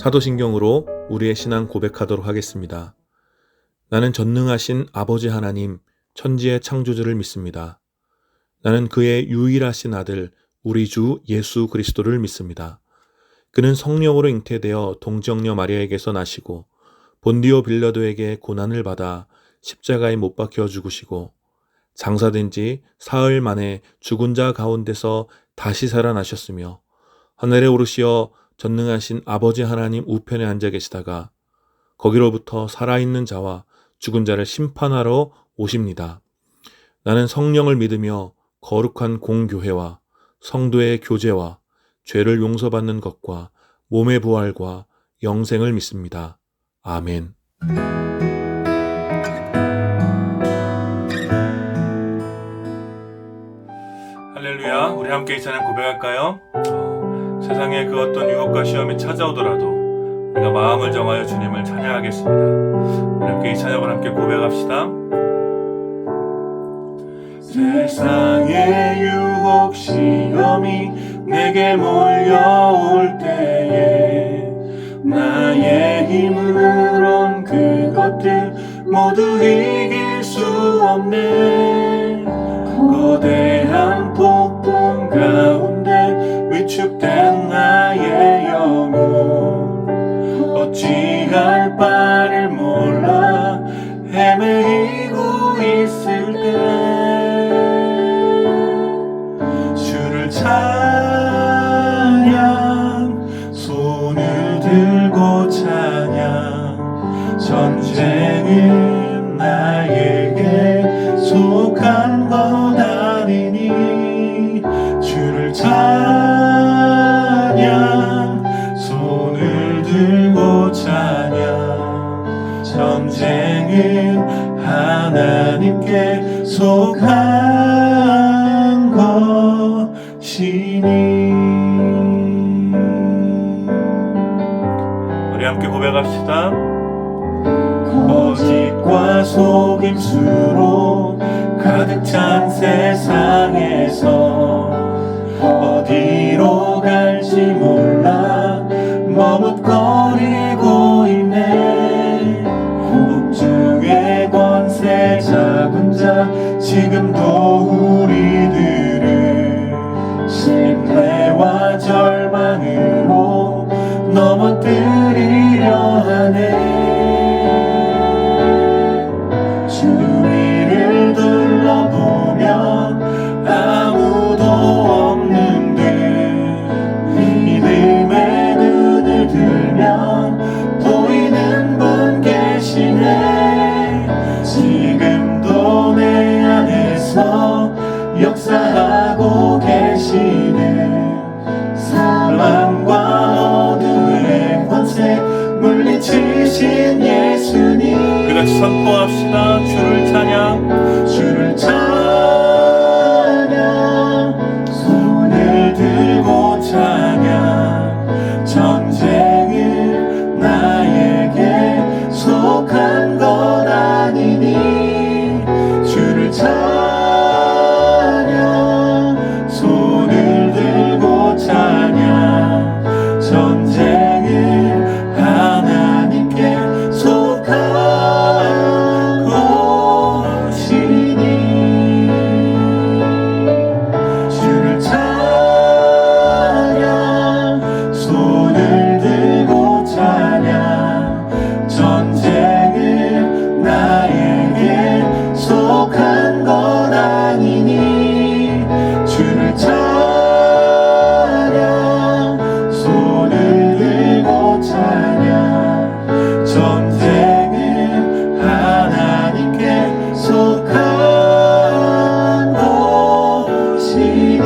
사도신경으로 우리의 신앙 고백하도록 하겠습니다. 나는 전능하신 아버지 하나님, 천지의 창조주를 믿습니다. 나는 그의 유일하신 아들, 우리 주 예수 그리스도를 믿습니다. 그는 성령으로 잉태되어 동정녀 마리아에게서 나시고 본디오 빌라도에게 고난을 받아 십자가에 못 박혀 죽으시고 장사된 지 사흘 만에 죽은 자 가운데서 다시 살아나셨으며 하늘에 오르시어 전능하신 아버지 하나님 우편에 앉아 계시다가 거기로부터 살아있는 자와 죽은 자를 심판하러 오십니다. 나는 성령을 믿으며 거룩한 공교회와 성도의 교제와 죄를 용서받는 것과 몸의 부활과 영생을 믿습니다. 아멘. 할렐루야, 우리 함께 이 찬양 고백할까요? 세상에 그 어떤 유혹과 시험이 찾아오더라도 우리가 마음을 정하여 주님을 찬양하겠습니다. 우리 함께 이 찬양을 함께 고백합시다. 세상의 유혹 시험이 내게 몰려올 때에 나의 힘으론 그것들 모두 이길 수 없네. 거대한 폭풍 가운데 위축된 나의 영혼 어찌할 바를 몰라 헤매이고 있을 때 주를 찬양, 손을 들고 찬양. 전쟁은 나에게 속한 것 아니니 주를 찬양, 손을 들고 찬양. 전쟁은 하나님께 속한 것이니. 우리 함께 고백합시다. 거짓과 속임수로 가득 찬 세상에서 어디로 갈지 몰라 머뭇거리고 있네. 복중의 권세 잡은 자 지금도 우리들을 신뢰와 절망으로 넘어뜨리려 하네. 주위를 둘러보면 아무도 없는 듯 믿음의 눈을 들면 보이는 분 계시네. 지금도 내 안에서 역사하고 계시는 사랑과 어둠의 권세 물리치신 예수님. 그같이 선포합시다. 주를 찬양, 주를 찬양, 손을 들고 찬양. 전쟁은 나에게 속한 것 아니니 주를 찬양, 손을 들고 찬양. 전쟁은 하나님께 속한 것이니 주를 찬양, 손을 들고 찬양. 전쟁은 나에게 속한 것 아니니 주를 찬양, 손을 들고 찬양. 전쟁은 하나님께 속한 것이니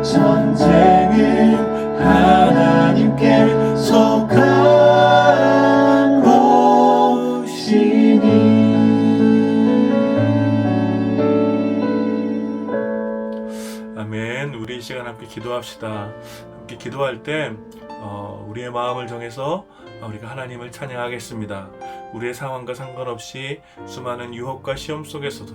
전쟁은 하나님께 속한 것이니. 아멘. 우리 이 시간 함께 기도합시다. 함께 기도할 때 우리의 마음을 정해서 우리가 하나님을 찬양하겠습니다. 우리의 상황과 상관없이 수많은 유혹과 시험 속에서도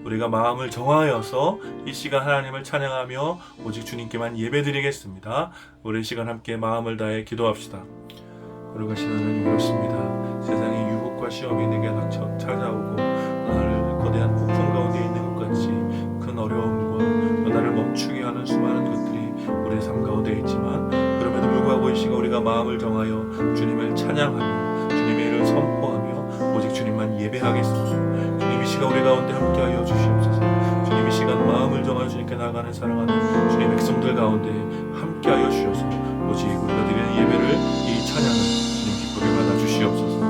우리가 마음을 정하여서 이 시간 하나님을 찬양하며 오직 주님께만 예배드리겠습니다. 우리 이 시간 함께 마음을 다해 기도합시다. 거룩하신 하나님, 그렇습니다. 세상의 유혹과 시험이 내게 찾아오고 나를 거대한 폭풍 가운데 있는 것 같이 큰 어려움과 나를 멈추게 하는 수많은 것들이 우리의 삶 가운데 있지만, 그럼에도 불구하고 이 시간 우리가 마음을 정하여 주님을 찬양하며 주님의 이름을 선포하며 오직 주님만 예배하겠습니다. 주님, 이 시간 우리 가운데 함께하여 주시옵소서. 주님, 이 시간 마음을 정하여 주님께 나아가는 사랑하는 주님의 백성들 가운데 함께하여 주셔서 오직 우리가 드리는 예배를, 이 찬양을 주님 기쁘게 받아주시옵소서.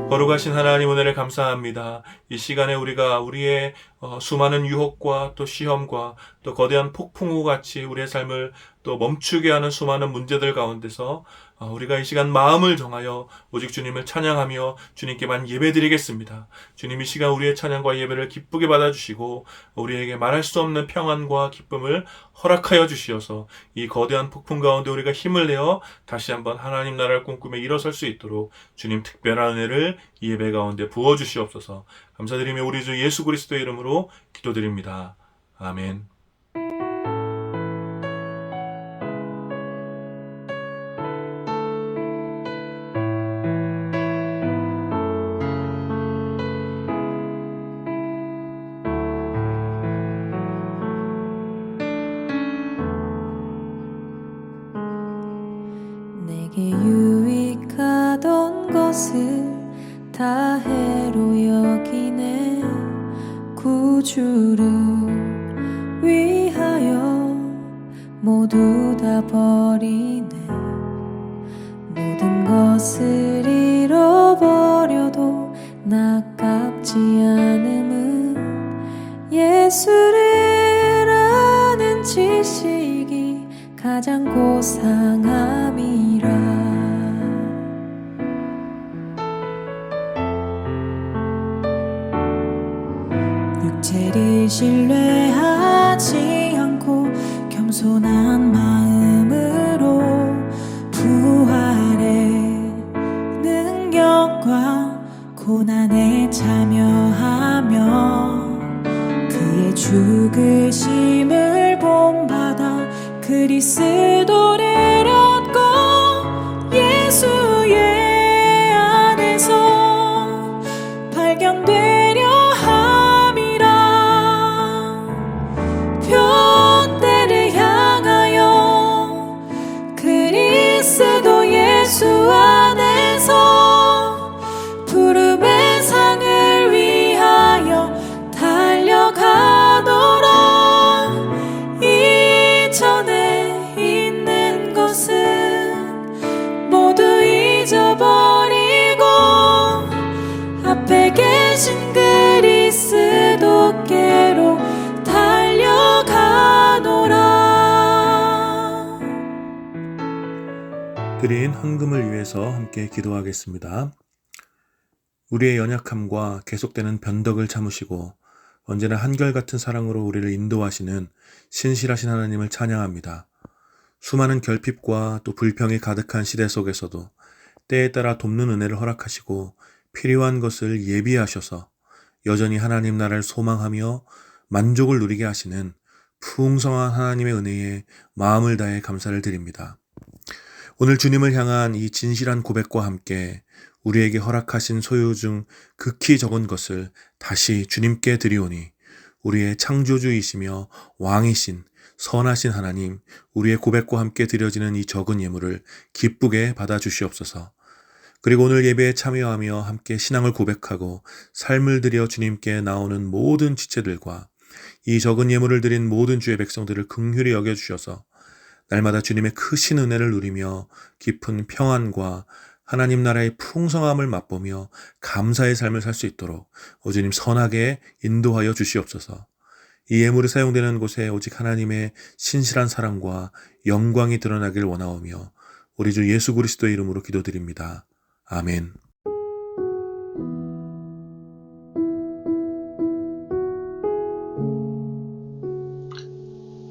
거룩하신 하나님, 은혜를 감사합니다. 이 시간에 우리의 수많은 유혹과 또 시험과 또 거대한 폭풍우 같이 우리의 삶을 또 멈추게 하는 수많은 문제들 가운데서 우리가 이 시간 마음을 정하여 오직 주님을 찬양하며 주님께만 예배드리겠습니다. 주님, 이 시간 우리의 찬양과 예배를 기쁘게 받아주시고 우리에게 말할 수 없는 평안과 기쁨을 허락하여 주시어서 이 거대한 폭풍 가운데 우리가 힘을 내어 다시 한번 하나님 나라를 꿈꾸며 일어설 수 있도록 주님 특별한 은혜를 이 예배 가운데 부어주시옵소서. 감사드리며 우리 주 예수 그리스도의 이름으로 기도드립니다. 아멘. 내게 유익하던 것을 다 해로 여기네. 구주를 위하여 모두 다 버리네. 모든 것을 잃어버려도 나깝지 않음은 예수를 아는 지식이 가장 고상함이라. 육체를 신뢰하지 않고 겸손한 마음으로 부활의 능력과 고난에 참여하며 그의 죽으심을 본받아 그리스도를 얻고 예수의 안에서 발견되려 함이라. 표대를 향하여 그리스도 예수 안에서 부름의 상을 위하여 달려가노라. 이전에 있는 것은 모두 잊어버리고 앞에 계신 그리스도께로 달려가노라. 드린 헌금을 위해서 함께 기도하겠습니다. 우리의 연약함과 계속되는 변덕을 참으시고 언제나 한결같은 사랑으로 우리를 인도하시는 신실하신 하나님을 찬양합니다. 수많은 결핍과 또 불평이 가득한 시대 속에서도 때에 따라 돕는 은혜를 허락하시고 필요한 것을 예비하셔서 여전히 하나님 나라를 소망하며 만족을 누리게 하시는 풍성한 하나님의 은혜에 마음을 다해 감사를 드립니다. 오늘 주님을 향한 이 진실한 고백과 함께 우리에게 허락하신 소유 중 극히 적은 것을 다시 주님께 드리오니 우리의 창조주이시며 왕이신 선하신 하나님, 우리의 고백과 함께 드려지는 이 적은 예물을 기쁘게 받아주시옵소서. 그리고 오늘 예배에 참여하며 함께 신앙을 고백하고 삶을 드려 주님께 나오는 모든 지체들과 이 적은 예물을 드린 모든 주의 백성들을 긍휼히 여겨주셔서 날마다 주님의 크신 은혜를 누리며 깊은 평안과 하나님 나라의 풍성함을 맛보며 감사의 삶을 살 수 있도록 주님 선하게 인도하여 주시옵소서. 이 예물이 사용되는 곳에 오직 하나님의 신실한 사랑과 영광이 드러나길 원하오며 우리 주 예수 그리스도의 이름으로 기도드립니다. 아멘.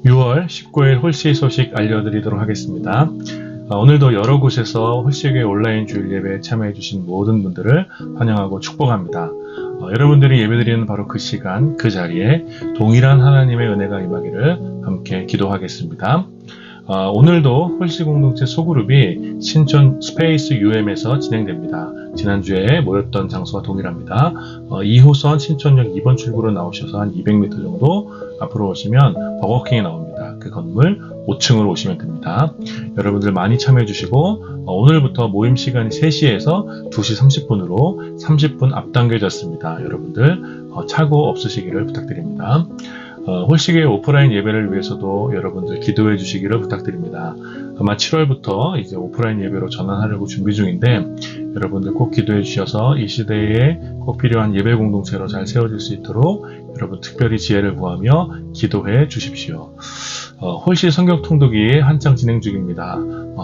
6월 19일 홀씨 소식 알려드리도록 하겠습니다. 오늘도 여러 곳에서 홀씨교회 온라인 주일 예배에 참여해주신 모든 분들을 환영하고 축복합니다. 여러분들이 예배드리는 바로 그 시간, 그 자리에 동일한 하나님의 은혜가 임하기를 함께 기도하겠습니다. 오늘도 홀씨 공동체 소그룹이 신촌 스페이스 UM에서 진행됩니다. 지난주에 모였던 장소와 동일합니다. 2호선 신촌역 2번 출구로 나오셔서 한 200m 정도 앞으로 오시면 버거킹이 나옵니다. 그 건물 5층으로 오시면 됩니다. 여러분들 많이 참여해 주시고 오늘부터 모임 시간이 3시에서 2시 30분으로 30분 앞당겨졌습니다. 여러분들 착오 없으시기를 부탁드립니다. 홀씨교회 오프라인 예배를 위해서도 여러분들 기도해 주시기를 부탁드립니다. 아마 7월부터 이제 오프라인 예배로 전환하려고 준비 중인데 여러분들 꼭 기도해 주셔서 이 시대에 꼭 필요한 예배 공동체로 잘 세워질 수 있도록 여러분 특별히 지혜를 구하며 기도해 주십시오. 홀씨 성경 통독이 한창 진행 중입니다.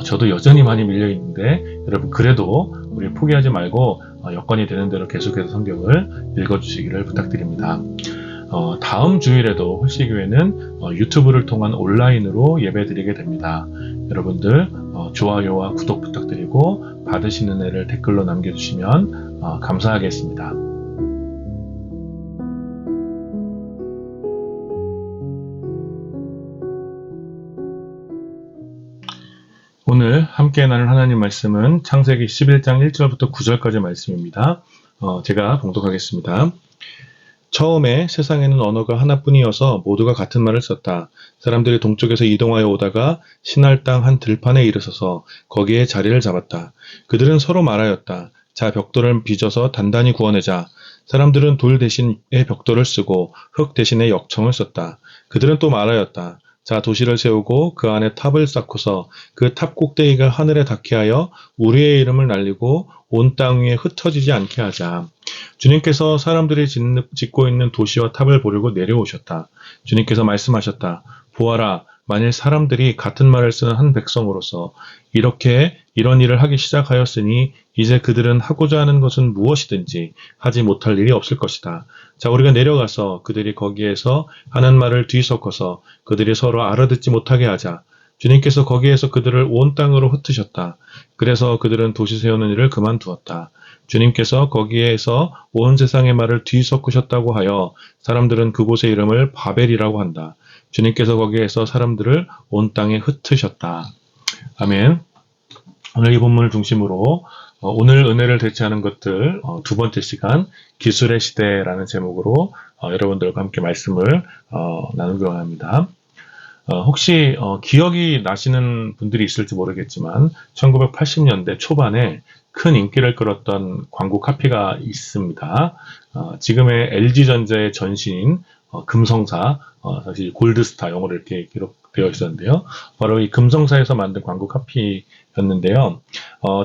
저도 여전히 많이 밀려 있는데 여러분 그래도 우리 포기하지 말고 여건이 되는 대로 계속해서 성경을 읽어주시기를 부탁드립니다. 다음 주일에도 홀씨교회는 유튜브를 통한 온라인으로 예배드리게 됩니다. 여러분들 좋아요와 구독 부탁드리고 받으시는 은혜를 댓글로 남겨주시면 감사하겠습니다. 오늘 함께 나눌 하나님 말씀은 창세기 11장 1절부터 9절까지 말씀입니다. 제가 봉독하겠습니다. 처음에 세상에는 언어가 하나뿐이어서 모두가 같은 말을 썼다. 사람들이 동쪽에서 이동하여 오다가 신할 땅 한 들판에 이르러서 거기에 자리를 잡았다. 그들은 서로 말하였다. 자, 벽돌을 빚어서 단단히 구워내자. 사람들은 돌 대신에 벽돌을 쓰고 흙 대신에 역청을 썼다. 그들은 또 말하였다. 자, 도시를 세우고 그 안에 탑을 쌓고서 그 탑 꼭대기가 하늘에 닿게 하여 우리의 이름을 날리고 온 땅 위에 흩어지지 않게 하자. 주님께서 사람들이 짓고 있는 도시와 탑을 보려고 내려오셨다. 주님께서 말씀하셨다. 보아라, 만일 사람들이 같은 말을 쓰는 한 백성으로서 이런 일을 하기 시작하였으니 이제 그들은 하고자 하는 것은 무엇이든지 하지 못할 일이 없을 것이다. 자, 우리가 내려가서 그들이 거기에서 하는 말을 뒤섞어서 그들이 서로 알아듣지 못하게 하자. 주님께서 거기에서 그들을 온 땅으로 흩으셨다. 그래서 그들은 도시 세우는 일을 그만두었다. 주님께서 거기에서 온 세상의 말을 뒤섞으셨다고 하여 사람들은 그곳의 이름을 바벨이라고 한다. 주님께서 거기에서 사람들을 온 땅에 흩으셨다. 아멘. 오늘 이 본문을 중심으로 오늘 은혜를 대체하는 것들 두 번째 시간 기술의 시대라는 제목으로 여러분들과 함께 말씀을 나누기로 합니다. 혹시 기억이 나시는 분들이 있을지 모르겠지만 1980년대 초반에 큰 인기를 끌었던 광고 카피가 있습니다. 지금의 LG전자의 전신인 금성사, 사실 골드스타 영어로 이렇게 기록되어 있었는데요. 바로 이 금성사에서 만든 광고 카피였는데요.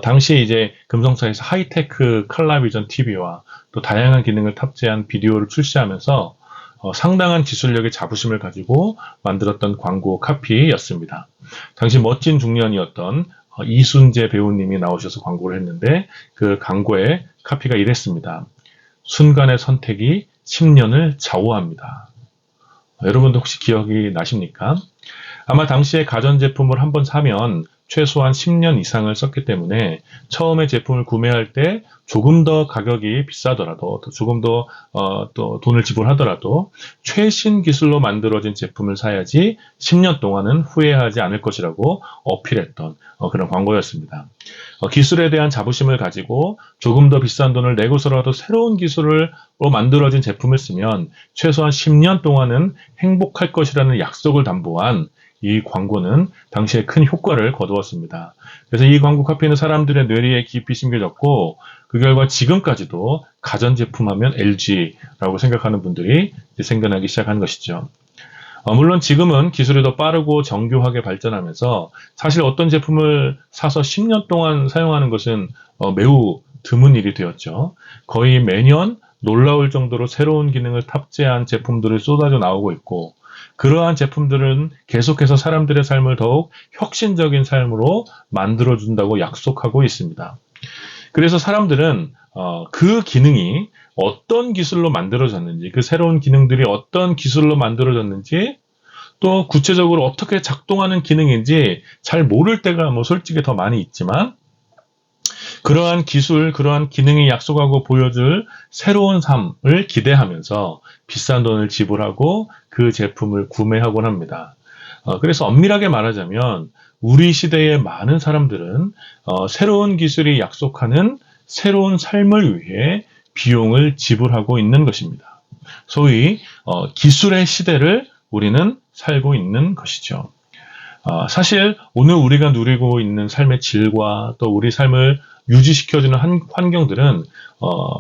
당시 이제 금성사에서 하이테크 컬러비전 TV와 또 다양한 기능을 탑재한 비디오를 출시하면서 상당한 기술력의 자부심을 가지고 만들었던 광고 카피였습니다. 당시 멋진 중년이었던 이순재 배우님이 나오셔서 광고를 했는데 그 광고의 카피가 이랬습니다. 순간의 선택이 10년을 좌우합니다. 여러분도 혹시 기억이 나십니까? 아마 당시에 가전제품을 한번 사면 최소한 10년 이상을 썼기 때문에 처음에 제품을 구매할 때 조금 더 가격이 비싸더라도 조금 더 또 돈을 지불하더라도 최신 기술로 만들어진 제품을 사야지 10년 동안은 후회하지 않을 것이라고 어필했던 그런 광고였습니다. 기술에 대한 자부심을 가지고 조금 더 비싼 돈을 내고서라도 새로운 기술로 만들어진 제품을 쓰면 최소한 10년 동안은 행복할 것이라는 약속을 담보한 이 광고는 당시에 큰 효과를 거두었습니다. 그래서 이 광고 카피는 사람들의 뇌리에 깊이 심겨졌고 그 결과 지금까지도 가전제품 하면 LG라고 생각하는 분들이 생겨나기 시작한 것이죠. 물론 지금은 기술이 더 빠르고 정교하게 발전하면서 사실 어떤 제품을 사서 10년 동안 사용하는 것은 매우 드문 일이 되었죠. 거의 매년 놀라울 정도로 새로운 기능을 탑재한 제품들이 쏟아져 나오고 있고 그러한 제품들은 계속해서 사람들의 삶을 더욱 혁신적인 삶으로 만들어준다고 약속하고 있습니다. 그래서 사람들은 그 기능이 어떤 기술로 만들어졌는지, 그 새로운 기능들이 어떤 기술로 만들어졌는지, 또 구체적으로 어떻게 작동하는 기능인지 잘 모를 때가 솔직히 더 많이 있지만 그러한 기술, 그러한 기능이 약속하고 보여줄 새로운 삶을 기대하면서 비싼 돈을 지불하고 그 제품을 구매하곤 합니다. 그래서 엄밀하게 말하자면 우리 시대의 많은 사람들은 새로운 기술이 약속하는 새로운 삶을 위해 비용을 지불하고 있는 것입니다. 소위 기술의 시대를 우리는 살고 있는 것이죠. 사실 오늘 우리가 누리고 있는 삶의 질과 또 우리 삶을 유지시켜주는 환경들은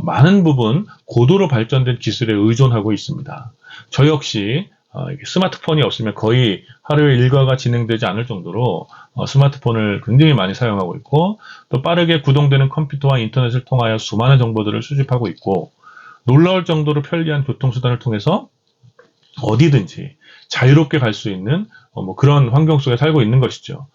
많은 부분 고도로 발전된 기술에 의존하고 있습니다. 저 역시 스마트폰이 없으면 거의 하루의 일과가 진행되지 않을 정도로 스마트폰을 굉장히 많이 사용하고 있고 또 빠르게 구동되는 컴퓨터와 인터넷을 통하여 수많은 정보들을 수집하고 있고 놀라울 정도로 편리한 교통수단을 통해서 어디든지 자유롭게 갈 수 있는 그런 환경 속에 살고 있는 것이죠.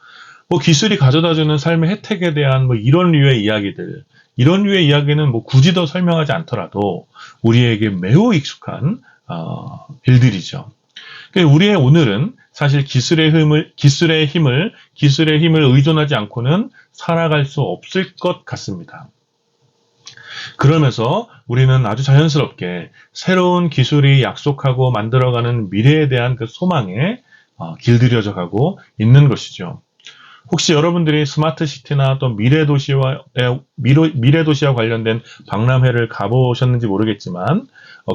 기술이 가져다주는 삶의 혜택에 대한 이런 류의 이야기들, 이런 류의 이야기는 굳이 더 설명하지 않더라도 우리에게 매우 익숙한 일들이죠. 우리의 오늘은 사실 기술의 힘을 의존하지 않고는 살아갈 수 없을 것 같습니다. 그러면서 우리는 아주 자연스럽게 새로운 기술이 약속하고 만들어가는 미래에 대한 그 소망에 길들여져 가고 있는 것이죠. 혹시 여러분들이 스마트 시티나 또 미래 도시와 관련된 박람회를 가보셨는지 모르겠지만,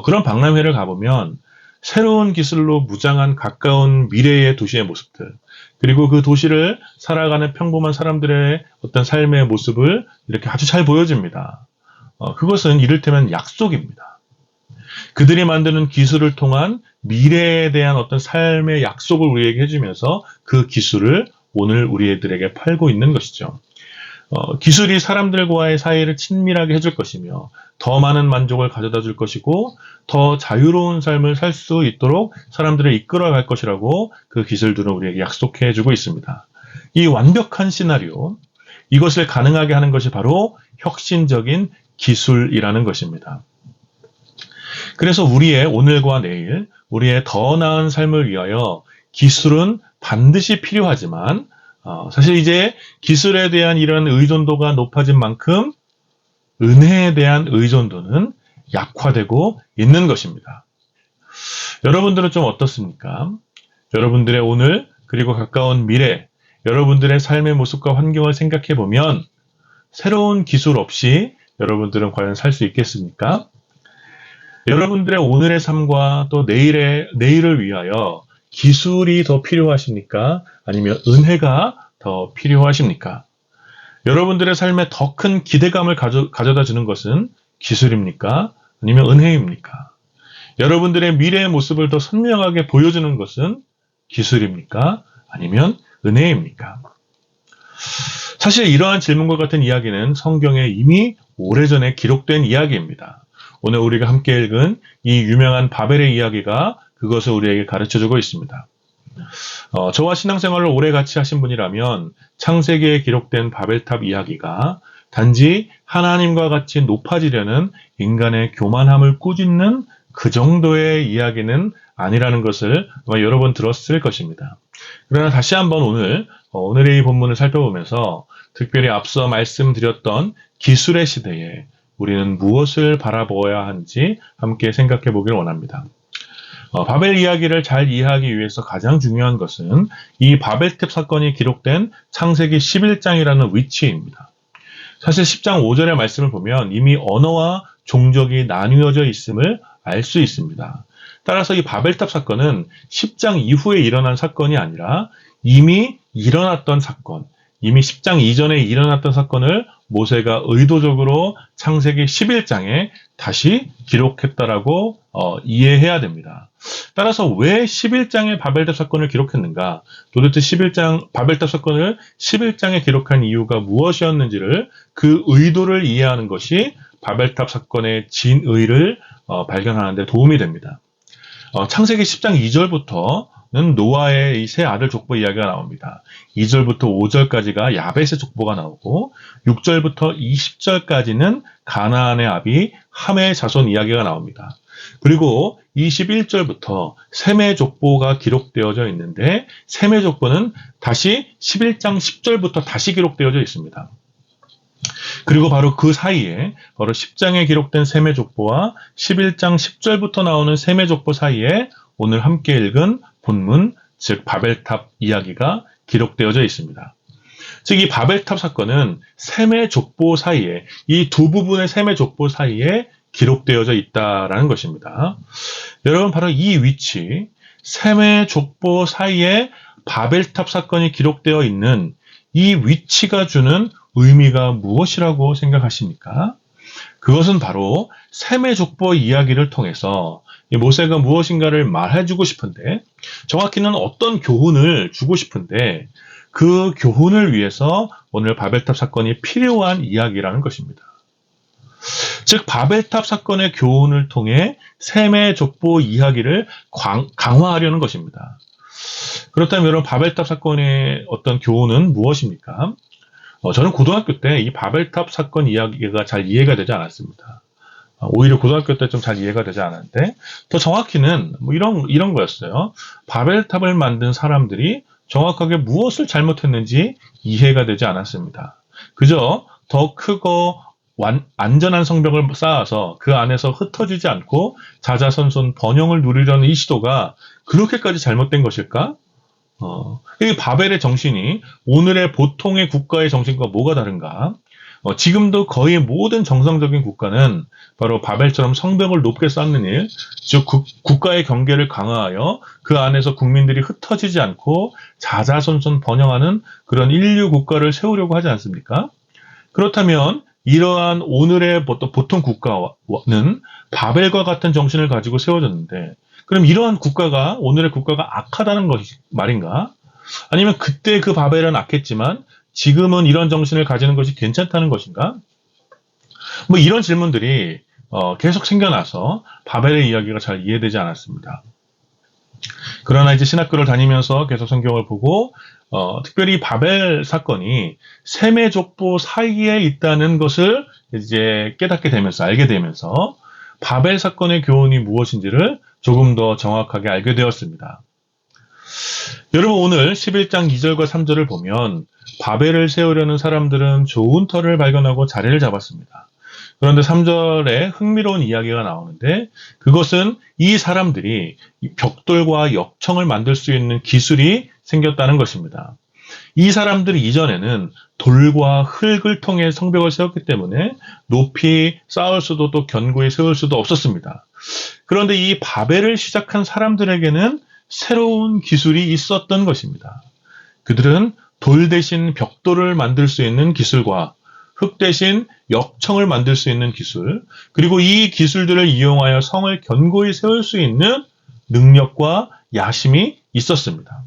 그런 박람회를 가보면 새로운 기술로 무장한 가까운 미래의 도시의 모습들, 그리고 그 도시를 살아가는 평범한 사람들의 어떤 삶의 모습을 이렇게 아주 잘 보여줍니다. 그것은 이를테면 약속입니다. 그들이 만드는 기술을 통한 미래에 대한 어떤 삶의 약속을 우리에게 해주면서 그 기술을 오늘 우리들에게 팔고 있는 것이죠. 기술이 사람들과의 사이를 친밀하게 해줄 것이며 더 많은 만족을 가져다 줄 것이고 더 자유로운 삶을 살 수 있도록 사람들을 이끌어갈 것이라고 그 기술들은 우리에게 약속해 주고 있습니다. 이 완벽한 시나리오, 이것을 가능하게 하는 것이 바로 혁신적인 기술이라는 것입니다. 그래서 우리의 오늘과 내일, 우리의 더 나은 삶을 위하여 기술은 반드시 필요하지만 사실 이제 기술에 대한 이런 의존도가 높아진 만큼 은혜에 대한 의존도는 약화되고 있는 것입니다. 여러분들은 좀 어떻습니까? 여러분들의 오늘 그리고 가까운 미래, 여러분들의 삶의 모습과 환경을 생각해 보면 새로운 기술 없이 여러분들은 과연 살 수 있겠습니까? 여러분들의 오늘의 삶과 또 내일을 위하여 기술이 더 필요하십니까? 아니면 은혜가 더 필요하십니까? 여러분들의 삶에 더 큰 기대감을 가져다 주는 것은 기술입니까? 아니면 은혜입니까? 여러분들의 미래의 모습을 더 선명하게 보여주는 것은 기술입니까? 아니면 은혜입니까? 사실 이러한 질문과 같은 이야기는 성경에 이미 오래전에 기록된 이야기입니다. 오늘 우리가 함께 읽은 이 유명한 바벨의 이야기가 그것을 우리에게 가르쳐주고 있습니다. 저와 신앙생활을 오래 같이 하신 분이라면 창세기에 기록된 바벨탑 이야기가 단지 하나님과 같이 높아지려는 인간의 교만함을 꾸짖는 그 정도의 이야기는 아니라는 것을 아마 여러 번 들었을 것입니다. 그러나 다시 한번 오늘의 이 본문을 살펴보면서 특별히 앞서 말씀드렸던 기술의 시대에 우리는 무엇을 바라보아야 하는지 함께 생각해 보길 원합니다. 바벨 이야기를 잘 이해하기 위해서 가장 중요한 것은 이 바벨탑 사건이 기록된 창세기 11장이라는 위치입니다. 사실 10장 5절의 말씀을 보면 이미 언어와 종족이 나뉘어져 있음을 알 수 있습니다. 따라서 이 바벨탑 사건은 10장 이후에 일어난 사건이 아니라 이미 일어났던 사건, 이미 10장 이전에 일어났던 사건을 모세가 의도적으로 창세기 11장에 다시 기록했다라고 이해해야 됩니다. 따라서 왜 11장의 바벨탑 사건을 기록했는가? 도대체 바벨탑 사건을 11장에 기록한 이유가 무엇이었는지를 그 의도를 이해하는 것이 바벨탑 사건의 진의를 발견하는 데 도움이 됩니다. 창세기 10장 2절부터는 노아의 이 세 아들 족보 이야기가 나옵니다. 2절부터 5절까지가 야벳의 족보가 나오고 6절부터 20절까지는 가나안의 아비 함의 자손 이야기가 나옵니다. 그리고 21절부터 셈의 족보가 기록되어져 있는데 셈의 족보는 다시 11장 10절부터 다시 기록되어져 있습니다. 그리고 바로 그 사이에 바로 10장에 기록된 셈의 족보와 11장 10절부터 나오는 셈의 족보 사이에 오늘 함께 읽은 본문, 즉 바벨탑 이야기가 기록되어져 있습니다. 즉 이 바벨탑 사건은 셈의 족보 사이에, 이 두 부분의 셈의 족보 사이에 기록되어져 있다라는 것입니다. 여러분, 바로 이 위치, 셈의 족보 사이에 바벨탑 사건이 기록되어 있는 이 위치가 주는 의미가 무엇이라고 생각하십니까? 그것은 바로 셈의 족보 이야기를 통해서 모세가 무엇인가를 말해주고 싶은데, 정확히는 어떤 교훈을 주고 싶은데 그 교훈을 위해서 오늘 바벨탑 사건이 필요한 이야기라는 것입니다. 즉 바벨탑 사건의 교훈을 통해 셈의 족보 이야기를 강화하려는 것입니다. 그렇다면 여러분, 바벨탑 사건의 어떤 교훈은 무엇입니까? 저는 고등학교 때 이 바벨탑 사건 이야기가 잘 이해가 되지 않았습니다. 오히려 고등학교 때 좀 잘 이해가 되지 않았는데, 더 정확히는 이런 거였어요. 바벨탑을 만든 사람들이 정확하게 무엇을 잘못했는지 이해가 되지 않았습니다. 그저 더 크고 안전한 성벽을 쌓아서 그 안에서 흩어지지 않고 자자손손 번영을 누리려는 이 시도가 그렇게까지 잘못된 것일까? 이 바벨의 정신이 오늘의 보통의 국가의 정신과 뭐가 다른가? 지금도 거의 모든 정상적인 국가는 바로 바벨처럼 성벽을 높게 쌓는 일, 즉 국가의 경계를 강화하여 그 안에서 국민들이 흩어지지 않고 자자손손 번영하는 그런 인류 국가를 세우려고 하지 않습니까? 그렇다면 이러한 오늘의 보통 국가는 바벨과 같은 정신을 가지고 세워졌는데, 그럼 이러한 국가가 오늘의 국가가 악하다는 것이 말인가? 아니면 그때 그 바벨은 악했지만 지금은 이런 정신을 가지는 것이 괜찮다는 것인가? 뭐 이런 질문들이 계속 생겨나서 바벨의 이야기가 잘 이해되지 않았습니다. 그러나 이제 신학교를 다니면서 계속 성경을 보고 특별히 바벨 사건이 셈의 족보 사이에 있다는 것을 이제 깨닫게 되면서 알게 되면서 바벨 사건의 교훈이 무엇인지를 조금 더 정확하게 알게 되었습니다. 여러분 오늘 11장 2절과 3절을 보면 바벨을 세우려는 사람들은 좋은 터를 발견하고 자리를 잡았습니다. 그런데 3절에 흥미로운 이야기가 나오는데 그것은 이 사람들이 벽돌과 역청을 만들 수 있는 기술이 생겼다는 것입니다. 이 사람들이 이전에는 돌과 흙을 통해 성벽을 세웠기 때문에 높이 쌓을 수도 또 견고히 세울 수도 없었습니다. 그런데 이 바벨을 시작한 사람들에게는 새로운 기술이 있었던 것입니다. 그들은 돌 대신 벽돌을 만들 수 있는 기술과 흙 대신 역청을 만들 수 있는 기술, 그리고 이 기술들을 이용하여 성을 견고히 세울 수 있는 능력과 야심이 있었습니다.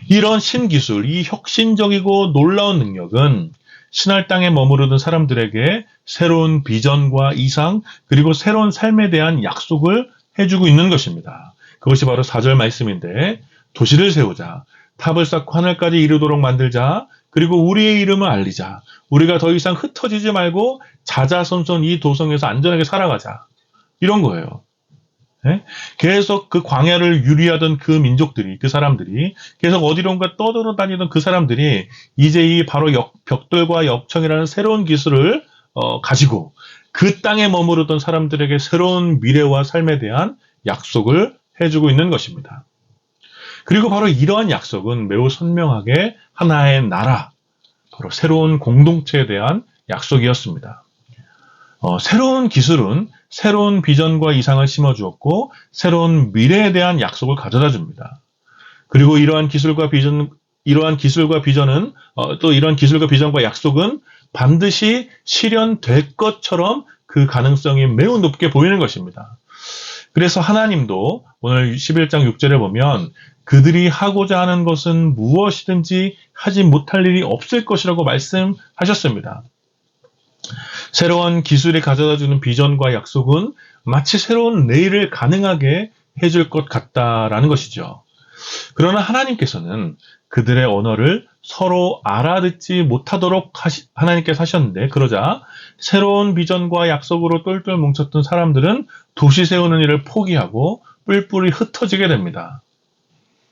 이런 신기술, 이 혁신적이고 놀라운 능력은 신할 땅에 머무르던 사람들에게 새로운 비전과 이상, 그리고 새로운 삶에 대한 약속을 해주고 있는 것입니다. 그것이 바로 4절 말씀인데, 도시를 세우자, 탑을 쌓고 하늘까지 이르도록 만들자, 그리고 우리의 이름을 알리자, 우리가 더 이상 흩어지지 말고 자자손손 이 도성에서 안전하게 살아가자, 이런 거예요. 네? 계속 그 광야를 유리하던 그 민족들이, 그 사람들이 계속 어디론가 떠돌아다니던 그 사람들이 이제 이 바로 벽돌과 역청이라는 새로운 기술을 가지고 그 땅에 머무르던 사람들에게 새로운 미래와 삶에 대한 약속을 해주고 있는 것입니다. 그리고 바로 이러한 약속은 매우 선명하게 하나의 나라, 바로 새로운 공동체에 대한 약속이었습니다. 새로운 기술은 새로운 비전과 이상을 심어주었고 새로운 미래에 대한 약속을 가져다 줍니다. 그리고 이러한 기술과 비전은 또 이러한 기술과 비전과 약속은 반드시 실현될 것처럼 그 가능성이 매우 높게 보이는 것입니다. 그래서 하나님도 오늘 11장 6절에 보면 그들이 하고자 하는 것은 무엇이든지 하지 못할 일이 없을 것이라고 말씀하셨습니다. 새로운 기술이 가져다주는 비전과 약속은 마치 새로운 내일을 가능하게 해줄 것 같다라는 것이죠. 그러나 하나님께서는 그들의 언어를 서로 알아듣지 못하도록 하나님께서 하셨는데, 그러자 새로운 비전과 약속으로 똘똘 뭉쳤던 사람들은 도시 세우는 일을 포기하고 뿔뿔이 흩어지게 됩니다.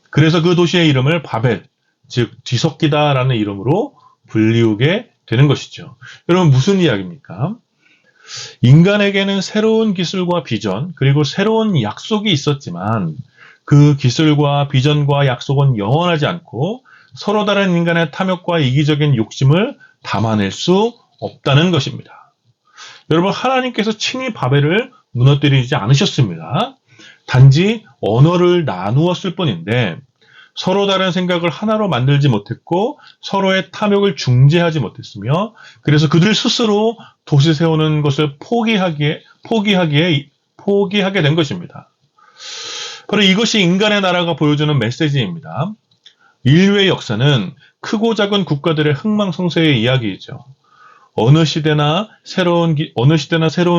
그래서 그 도시의 이름을 바벨, 즉 뒤섞이다라는 이름으로 불리우게 되는 것이죠. 여러분 무슨 이야기입니까? 인간에게는 새로운 기술과 비전, 그리고 새로운 약속이 있었지만 그 기술과 비전과 약속은 영원하지 않고 서로 다른 인간의 탐욕과 이기적인 욕심을 담아낼 수 없다는 것입니다. 여러분 하나님께서 친히 바벨을 무너뜨리지 않으셨습니다. 단지 언어를 나누었을 뿐인데 서로 다른 생각을 하나로 만들지 못했고 서로의 탐욕을 중재하지 못했으며, 그래서 그들 스스로 도시 세우는 것을 포기하게 된 것입니다. 바로 이것이 인간의 나라가 보여주는 메시지입니다. 인류의 역사는 크고 작은 국가들의 흥망성쇠의 이야기이죠. 어느 시대나 새로운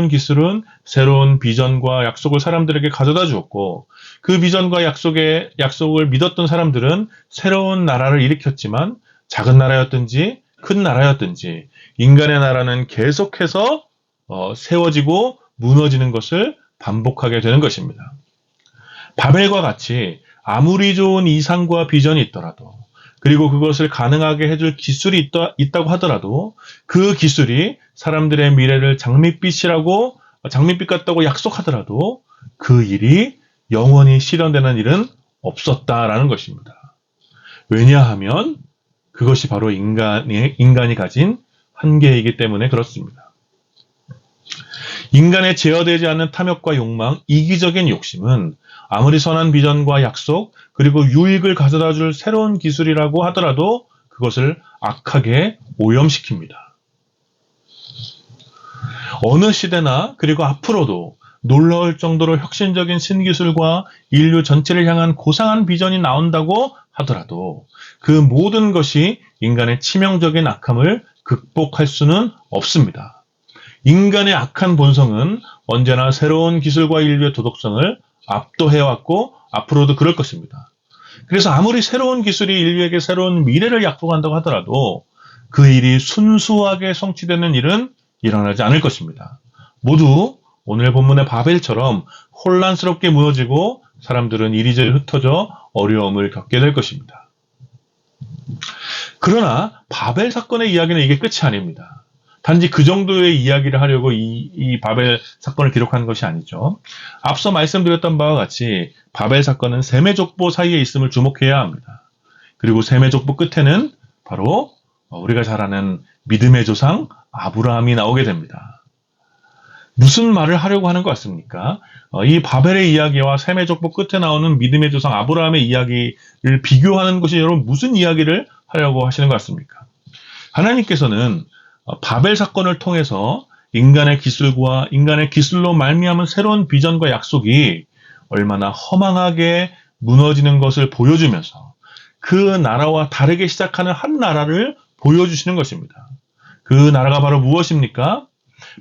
기술은 새로운 비전과 약속을 사람들에게 가져다 주었고, 그 비전과 약속을 믿었던 사람들은 새로운 나라를 일으켰지만 작은 나라였든지 큰 나라였든지 인간의 나라는 계속해서 세워지고 무너지는 것을 반복하게 되는 것입니다. 바벨과 같이 아무리 좋은 이상과 비전이 있더라도, 그리고 그것을 가능하게 해줄 기술이 있다고 하더라도 그 기술이 사람들의 미래를 장밋빛 같다고 약속하더라도 그 일이 영원히 실현되는 일은 없었다라는 것입니다. 왜냐하면 그것이 바로 인간이 가진 한계이기 때문에 그렇습니다. 인간의 제어되지 않는 탐욕과 욕망, 이기적인 욕심은 아무리 선한 비전과 약속, 그리고 유익을 가져다 줄 새로운 기술이라고 하더라도 그것을 악하게 오염시킵니다. 어느 시대나 그리고 앞으로도 놀라울 정도로 혁신적인 신기술과 인류 전체를 향한 고상한 비전이 나온다고 하더라도 그 모든 것이 인간의 치명적인 악함을 극복할 수는 없습니다. 인간의 악한 본성은 언제나 새로운 기술과 인류의 도덕성을 압도해왔고 앞으로도 그럴 것입니다. 그래서 아무리 새로운 기술이 인류에게 새로운 미래를 약속한다고 하더라도 그 일이 순수하게 성취되는 일은 일어나지 않을 것입니다. 모두 오늘 본문의 바벨처럼 혼란스럽게 무너지고 사람들은 이리저리 흩어져 어려움을 겪게 될 것입니다. 그러나 바벨 사건의 이야기는 이게 끝이 아닙니다. 단지 그 정도의 이야기를 하려고 이 바벨 사건을 기록한 것이 아니죠. 앞서 말씀드렸던 바와 같이 바벨 사건은 셈의 족보 사이에 있음을 주목해야 합니다. 그리고 셈의 족보 끝에는 바로 우리가 잘 아는 믿음의 조상 아브라함이 나오게 됩니다. 무슨 말을 하려고 하는 것 같습니까? 이 바벨의 이야기와 셈의 족보 끝에 나오는 믿음의 조상 아브라함의 이야기를 비교하는 것이 여러분 무슨 이야기를 하려고 하시는 것 같습니까? 하나님께서는 바벨 사건을 통해서 인간의 기술로 말미암은 새로운 비전과 약속이 얼마나 허망하게 무너지는 것을 보여주면서 그 나라와 다르게 시작하는 한 나라를 보여주시는 것입니다. 그 나라가 바로 무엇입니까?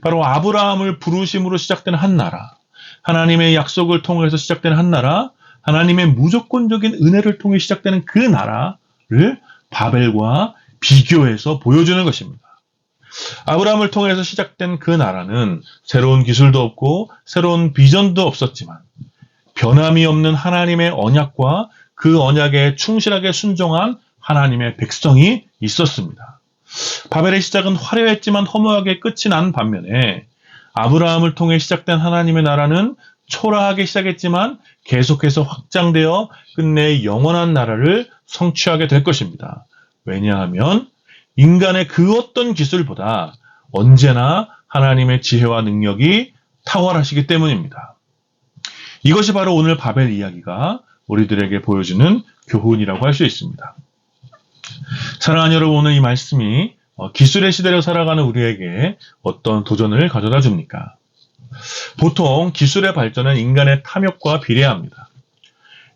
바로 아브라함을 부르심으로 시작된 한 나라, 하나님의 약속을 통해서 시작된 한 나라, 하나님의 무조건적인 은혜를 통해 시작되는 그 나라를 바벨과 비교해서 보여주는 것입니다. 아브라함을 통해서 시작된 그 나라는 새로운 기술도 없고 새로운 비전도 없었지만 변함이 없는 하나님의 언약과 그 언약에 충실하게 순종한 하나님의 백성이 있었습니다. 바벨의 시작은 화려했지만 허무하게 끝이 난 반면에 아브라함을 통해 시작된 하나님의 나라는 초라하게 시작했지만 계속해서 확장되어 끝내 영원한 나라를 성취하게 될 것입니다. 왜냐하면 인간의 그 어떤 기술보다 언제나 하나님의 지혜와 능력이 탁월하시기 때문입니다. 이것이 바로 오늘 바벨 이야기가 우리들에게 보여주는 교훈이라고 할 수 있습니다. 사랑하는 여러분, 오늘 이 말씀이 기술의 시대를 살아가는 우리에게 어떤 도전을 가져다 줍니까? 보통 기술의 발전은 인간의 탐욕과 비례합니다.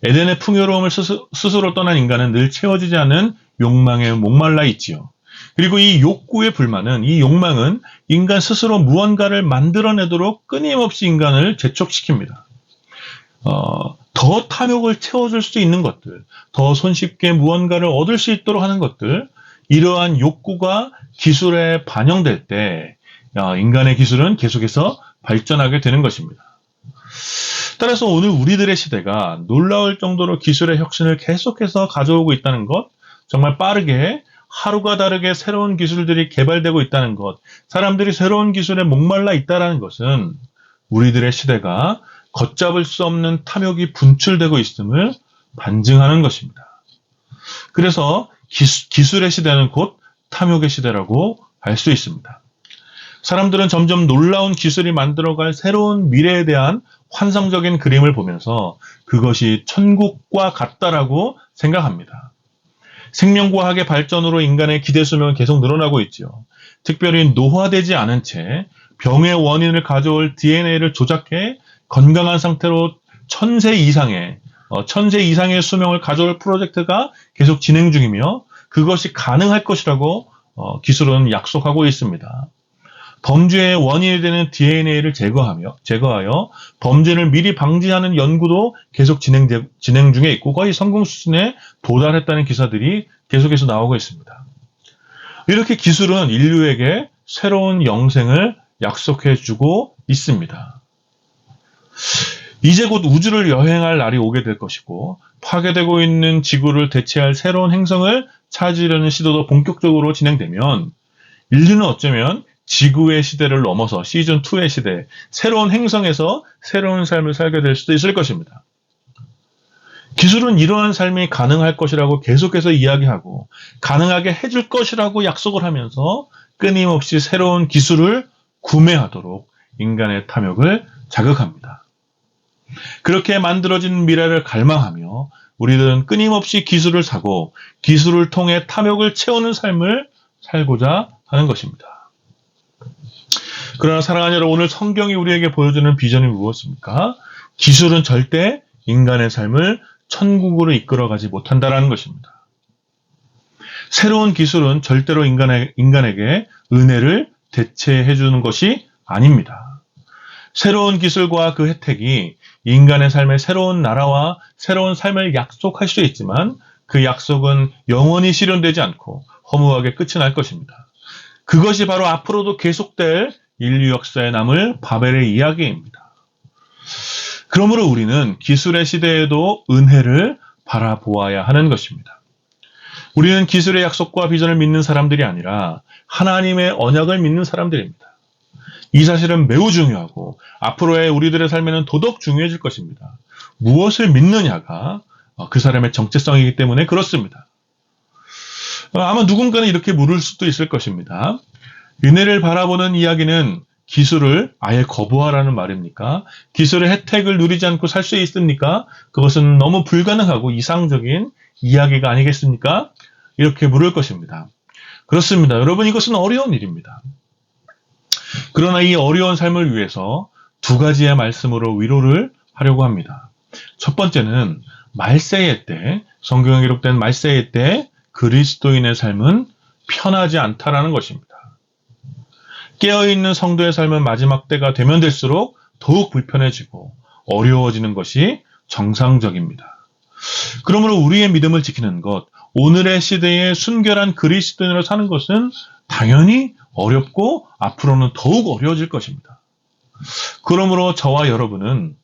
에덴의 풍요로움을 스스로 떠난 인간은 늘 채워지지 않은 욕망에 목말라 있지요. 그리고 이 욕구의 불만은, 이 욕망은 인간 스스로 무언가를 만들어내도록 끊임없이 인간을 재촉시킵니다. 더 탐욕을 채워줄 수 있는 것들, 더 손쉽게 무언가를 얻을 수 있도록 하는 것들, 이러한 욕구가 기술에 반영될 때 인간의 기술은 계속해서 발전하게 되는 것입니다. 따라서 오늘 우리들의 시대가 놀라울 정도로 기술의 혁신을 계속해서 가져오고 있다는 것, 정말 빠르게 하루가 다르게 새로운 기술들이 개발되고 있다는 것, 사람들이 새로운 기술에 목말라 있다는 것은 우리들의 시대가 걷잡을 수 없는 탐욕이 분출되고 있음을 반증하는 것입니다. 그래서 기술의 시대는 곧 탐욕의 시대라고 할 수 있습니다. 사람들은 점점 놀라운 기술이 만들어갈 새로운 미래에 대한 환상적인 그림을 보면서 그것이 천국과 같다라고 생각합니다. 생명과학의 발전으로 인간의 기대 수명은 계속 늘어나고 있죠. 특별히 노화되지 않은 채 병의 원인을 가져올 DNA를 조작해 건강한 상태로 1000세 이상의 수명을 가져올 프로젝트가 계속 진행 중이며 그것이 가능할 것이라고 기술은 약속하고 있습니다. 범죄의 원인이 되는 DNA를 제거하여 범죄를 미리 방지하는 연구도 계속 진행 중에 있고 거의 성공 수준에 도달했다는 기사들이 계속해서 나오고 있습니다. 이렇게 기술은 인류에게 새로운 영생을 약속해주고 있습니다. 이제 곧 우주를 여행할 날이 오게 될 것이고 파괴되고 있는 지구를 대체할 새로운 행성을 찾으려는 시도도 본격적으로 진행되면 인류는 어쩌면 지구의 시대를 넘어서 시즌2의 시대, 새로운 행성에서 새로운 삶을 살게 될 수도 있을 것입니다. 기술은 이러한 삶이 가능할 것이라고 계속해서 이야기하고 가능하게 해줄 것이라고 약속을 하면서 끊임없이 새로운 기술을 구매하도록 인간의 탐욕을 자극합니다. 그렇게 만들어진 미래를 갈망하며 우리들은 끊임없이 기술을 사고 기술을 통해 탐욕을 채우는 삶을 살고자 하는 것입니다. 그러나 사랑하는 여러분, 오늘 성경이 우리에게 보여주는 비전이 무엇입니까? 기술은 절대 인간의 삶을 천국으로 이끌어가지 못한다는 것입니다. 새로운 기술은 절대로 인간에게 은혜를 대체해주는 것이 아닙니다. 새로운 기술과 그 혜택이 인간의 삶의 새로운 나라와 새로운 삶을 약속할 수 있지만 그 약속은 영원히 실현되지 않고 허무하게 끝이 날 것입니다. 그것이 바로 앞으로도 계속될 인류 역사에 남을 바벨의 이야기입니다. 그러므로 우리는 기술의 시대에도 은혜를 바라보아야 하는 것입니다. 우리는 기술의 약속과 비전을 믿는 사람들이 아니라 하나님의 언약을 믿는 사람들입니다. 이 사실은 매우 중요하고 앞으로의 우리들의 삶에는 더더욱 중요해질 것입니다. 무엇을 믿느냐가 그 사람의 정체성이기 때문에 그렇습니다. 아마 누군가는 이렇게 물을 수도 있을 것입니다. 은혜를 바라보는 이야기는 기술을 아예 거부하라는 말입니까? 기술의 혜택을 누리지 않고 살 수 있습니까? 그것은 너무 불가능하고 이상적인 이야기가 아니겠습니까? 이렇게 물을 것입니다. 그렇습니다. 여러분, 이것은 어려운 일입니다. 그러나 이 어려운 삶을 위해서 두 가지의 말씀으로 위로를 하려고 합니다. 첫 번째는 말세의 때, 성경에 기록된 말세의 때 그리스도인의 삶은 편하지 않다라는 것입니다. 깨어있는 성도의 삶은 마지막 때가 되면 될수록 더욱 불편해지고 어려워지는 것이 정상적입니다. 그러므로 우리의 믿음을 지키는 것, 오늘의 시대에 순결한 그리스도인으로 사는 것은 당연히 어렵고 앞으로는 더욱 어려워질 것입니다. 그러므로 저와 여러분은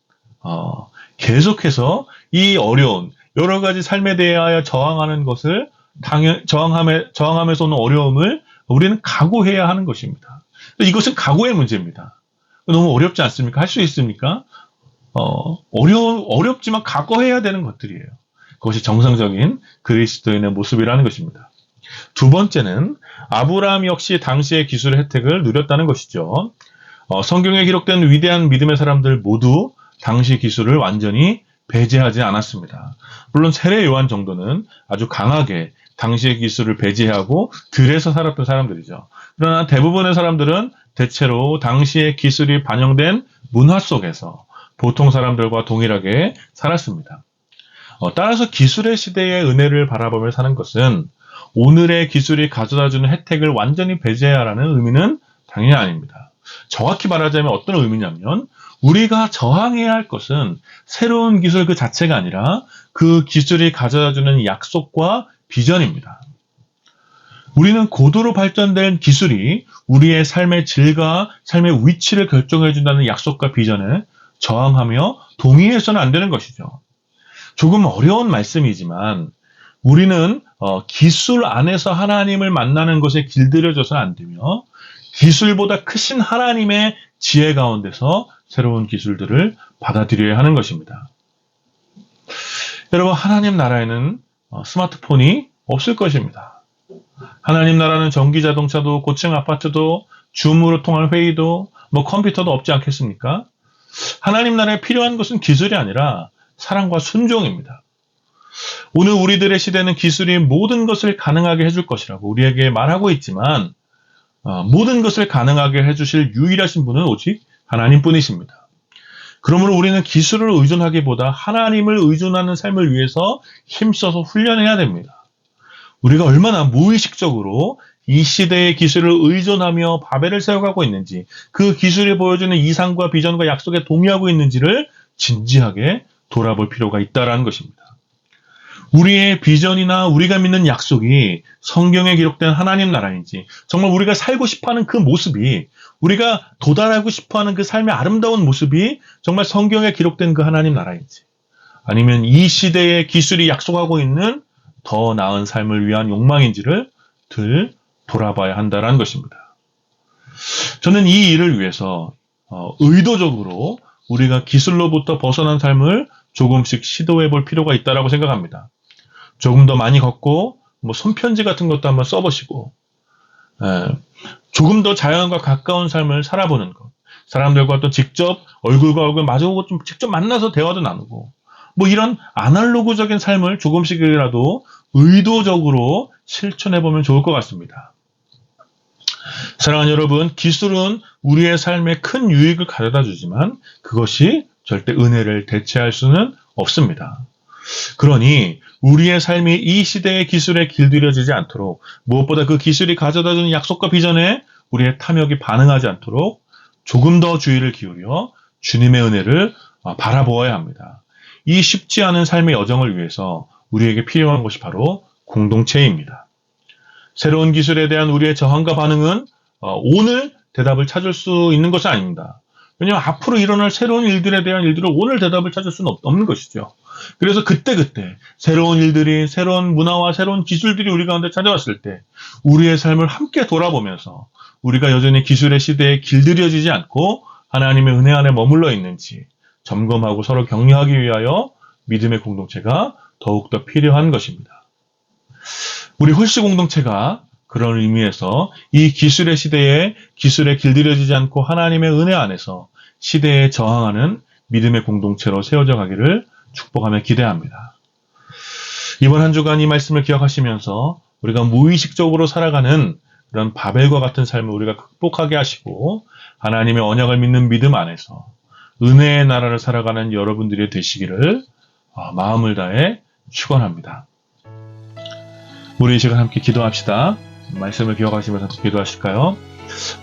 계속해서 이 어려운 여러 가지 삶에 대하여 저항하는 것을 저항하면서 오는 어려움을 우리는 각오해야 하는 것입니다. 이것은 각오의 문제입니다. 너무 어렵지 않습니까? 할 수 있습니까? 어렵지만 각오해야 되는 것들이에요. 그것이 정상적인 그리스도인의 모습이라는 것입니다. 두 번째는 아브라함 역시 당시의 기술의 혜택을 누렸다는 것이죠. 성경에 기록된 위대한 믿음의 사람들 모두 당시 기술을 완전히 배제하지 않았습니다. 물론 세례 요한 정도는 아주 강하게 당시의 기술을 배제하고 들에서 살았던 사람들이죠. 그러나 대부분의 사람들은 대체로 당시의 기술이 반영된 문화 속에서 보통 사람들과 동일하게 살았습니다. 따라서 기술의 시대의 은혜를 바라보며 사는 것은 오늘의 기술이 가져다주는 혜택을 완전히 배제하라는 의미는 당연히 아닙니다. 정확히 말하자면 어떤 의미냐면 우리가 저항해야 할 것은 새로운 기술 그 자체가 아니라 그 기술이 가져다주는 약속과 비전입니다. 우리는 고도로 발전된 기술이 우리의 삶의 질과 삶의 위치를 결정해준다는 약속과 비전에 저항하며 동의해서는 안 되는 것이죠. 조금 어려운 말씀이지만 우리는 기술 안에서 하나님을 만나는 것에 길들여져서는 안 되며 기술보다 크신 하나님의 지혜 가운데서 새로운 기술들을 받아들여야 하는 것입니다. 여러분, 하나님 나라에는 스마트폰이 없을 것입니다. 하나님 나라는 전기 자동차도 고층 아파트도 줌으로 통한 회의도 컴퓨터도 없지 않겠습니까? 하나님 나라에 필요한 것은 기술이 아니라 사랑과 순종입니다. 오늘 우리들의 시대는 기술이 모든 것을 가능하게 해줄 것이라고 우리에게 말하고 있지만 모든 것을 가능하게 해주실 유일하신 분은 오직 하나님뿐이십니다. 그러므로 우리는 기술을 의존하기보다 하나님을 의존하는 삶을 위해서 힘써서 훈련해야 됩니다. 우리가 얼마나 무의식적으로 이 시대의 기술을 의존하며 바벨을 세워가고 있는지, 그 기술이 보여주는 이상과 비전과 약속에 동의하고 있는지를 진지하게 돌아볼 필요가 있다는 것입니다. 우리의 비전이나 우리가 믿는 약속이 성경에 기록된 하나님 나라인지, 정말 우리가 살고 싶어하는 그 모습이, 우리가 도달하고 싶어하는 그 삶의 아름다운 모습이 정말 성경에 기록된 그 하나님 나라인지, 아니면 이 시대의 기술이 약속하고 있는 더 나은 삶을 위한 욕망인지를 돌아봐야 한다는 것입니다. 저는 이 일을 위해서 의도적으로 우리가 기술로부터 벗어난 삶을 조금씩 시도해 볼 필요가 있다라고 생각합니다. 조금 더 많이 걷고 뭐 손편지 같은 것도 한번 써보시고 조금 더 자연과 가까운 삶을 살아보는 것. 사람들과 또 직접 얼굴과 얼굴 마주보고 좀 직접 만나서 대화도 나누고 뭐 이런 아날로그적인 삶을 조금씩이라도 의도적으로 실천해보면 좋을 것 같습니다. 사랑하는 여러분, 기술은 우리의 삶에 큰 유익을 가져다 주지만 그것이 절대 은혜를 대체할 수는 없습니다. 그러니 우리의 삶이 이 시대의 기술에 길들여지지 않도록 무엇보다 그 기술이 가져다주는 약속과 비전에 우리의 탐욕이 반응하지 않도록 조금 더 주의를 기울여 주님의 은혜를 바라보아야 합니다. 이 쉽지 않은 삶의 여정을 위해서 우리에게 필요한 것이 바로 공동체입니다. 새로운 기술에 대한 우리의 저항과 반응은 오늘 대답을 찾을 수 있는 것이 아닙니다. 왜냐하면 앞으로 일어날 새로운 일들에 대한 일들을 오늘 대답을 찾을 수는 없는 것이죠. 그래서 그때그때 새로운 일들이, 새로운 문화와 새로운 기술들이 우리 가운데 찾아왔을 때 우리의 삶을 함께 돌아보면서 우리가 여전히 기술의 시대에 길들여지지 않고 하나님의 은혜 안에 머물러 있는지 점검하고 서로 격려하기 위하여 믿음의 공동체가 더욱더 필요한 것입니다. 우리 홀씨 공동체가 그런 의미에서 이 기술의 시대에 기술에 길들여지지 않고 하나님의 은혜 안에서 시대에 저항하는 믿음의 공동체로 세워져 가기를 축복하며 기대합니다. 이번 한 주간 이 말씀을 기억하시면서 우리가 무의식적으로 살아가는 그런 바벨과 같은 삶을 우리가 극복하게 하시고 하나님의 언약을 믿는 믿음 안에서 은혜의 나라를 살아가는 여러분들이 되시기를 마음을 다해 축원합니다. 우리 이 시간 함께 기도합시다. 말씀을 기억하시면서 기도하실까요?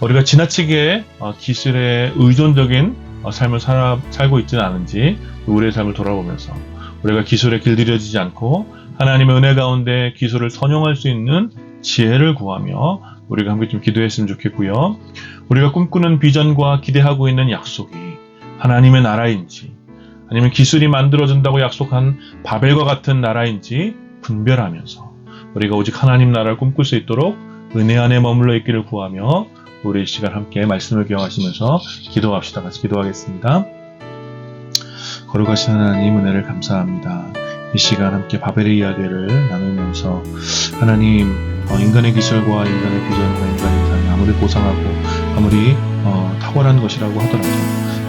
우리가 지나치게 기술에 의존적인 삶을 살고 있지는 않은지 우리의 삶을 돌아보면서 우리가 기술에 길들여지지 않고 하나님의 은혜 가운데 기술을 선용할 수 있는 지혜를 구하며 우리가 함께 좀 기도했으면 좋겠고요. 우리가 꿈꾸는 비전과 기대하고 있는 약속이 하나님의 나라인지 아니면 기술이 만들어준다고 약속한 바벨과 같은 나라인지 분별하면서 우리가 오직 하나님 나라를 꿈꿀 수 있도록 은혜 안에 머물러 있기를 구하며 우리 이 시간 함께 말씀을 기억하시면서 기도합시다. 같이 기도하겠습니다. 거룩하신 하나님 은혜를 감사합니다. 이 시간 함께 바벨의 이야기를 나누면서 하나님 인간의 기술과 인간의 비전과 인간의 이상이 아무리 고상하고 아무리 탁월한 것이라고 하더라도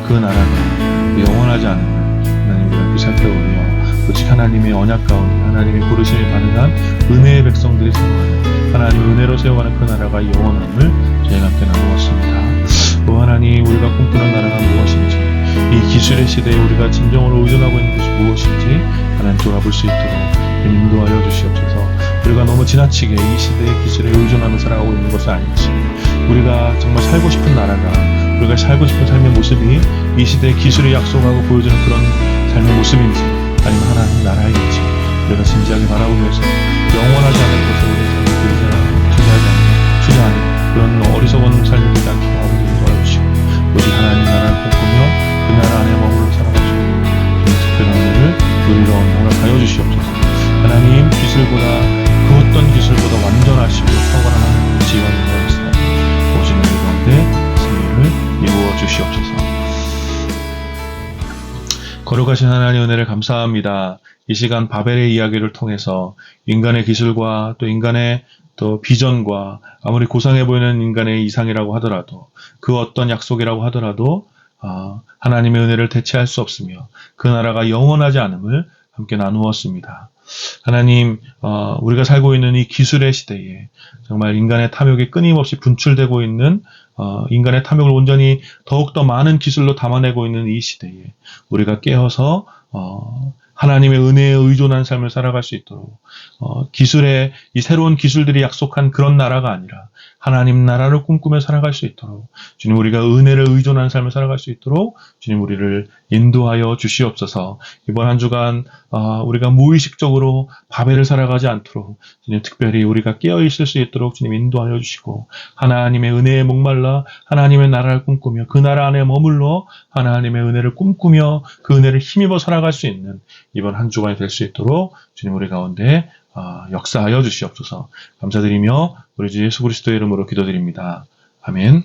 그 나라가 영원하지 않음을 하나님 우리 앞에 살펴보며 오직 하나님의 언약 가운데 하나님의 부르심에 반응한 은혜의 백성들이 세워가는 하나님의 은혜로 세워가는 그 나라가 영원함을 저희가 함께 나누었습니다. 또 하나님 우리가 꿈꾸는 나라가 무엇인지 이 기술의 시대에 우리가 진정으로 의존하고 있는 것이 무엇인지 하나님 돌아볼 수 있도록 인도하여 주시옵소서. 우리가 너무 지나치게 이 시대의 기술에 의존하며 살아가고 있는 것은 아닌지 우리가 정말 살고 싶은 나라가 우리가 살고 싶은 삶의 모습이 이 시대의 기술이 약속하고 보여주는 그런 삶의 모습인지 아니면 하나님 나라인지 우리가 진지하게 바라보면서 영원하지 않은 것을 우리의 삶에 투자하는 그런 어리석은 삶이 되지 않도록 아버지 도와주시고 오직 하나님 나라를 꿈꾸며 그 나라 안에 머물러 살아가시고 특별한 은혜를 누리러 허락하여 주시옵소서. 하나님 기술보다 그 어떤 기술보다 완전하시고 탁월한 하나님의 지혜와 능력을 오시는 일 가운데 승리를 이루어 주시옵소서. 거룩하신 하나님의 은혜를 감사합니다. 이 시간 바벨의 이야기를 통해서 인간의 기술과 또 인간의 또 비전과 아무리 고상해 보이는 인간의 이상이라고 하더라도 그 어떤 약속이라고 하더라도 하나님의 은혜를 대체할 수 없으며 그 나라가 영원하지 않음을 함께 나누었습니다. 하나님 우리가 살고 있는 이 기술의 시대에 정말 인간의 탐욕이 끊임없이 분출되고 있는 인간의 탐욕을 온전히 더욱더 많은 기술로 담아내고 있는 이 시대에 우리가 깨어서 하나님의 은혜에 의존한 삶을 살아갈 수 있도록 기술의 이 새로운 기술들이 약속한 그런 나라가 아니라 하나님 나라를 꿈꾸며 살아갈 수 있도록 주님 우리가 은혜를 의존한 삶을 살아갈 수 있도록 주님 우리를 인도하여 주시옵소서. 이번 한 주간 우리가 무의식적으로 바벨을 살아가지 않도록 주님 특별히 우리가 깨어 있을 수 있도록 주님 인도하여 주시고 하나님의 은혜에 목말라 하나님의 나라를 꿈꾸며 그 나라 안에 머물러 하나님의 은혜를 꿈꾸며 그 은혜를 힘입어 살아갈 수 있는 이번 한 주간이 될 수 있도록 주님 우리 가운데 역사하여 주시옵소서. 감사드리며 우리 주 예수 그리스도의 이름으로 기도드립니다. 아멘.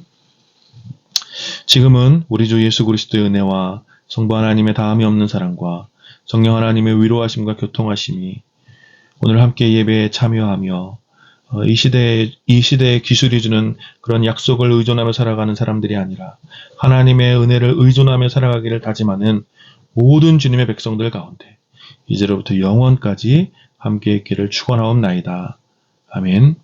지금은 우리 주 예수 그리스도의 은혜와 성부 하나님의 다함이 없는 사랑과 성령 하나님의 위로하심과 교통하심이 오늘 함께 예배에 참여하며 이 시대의 기술이 주는 그런 약속을 의존하며 살아가는 사람들이 아니라 하나님의 은혜를 의존하며 살아가기를 다짐하는 모든 주님의 백성들 가운데 이제로부터 영원까지 함께 있기를 축원하옵나이다. 아멘.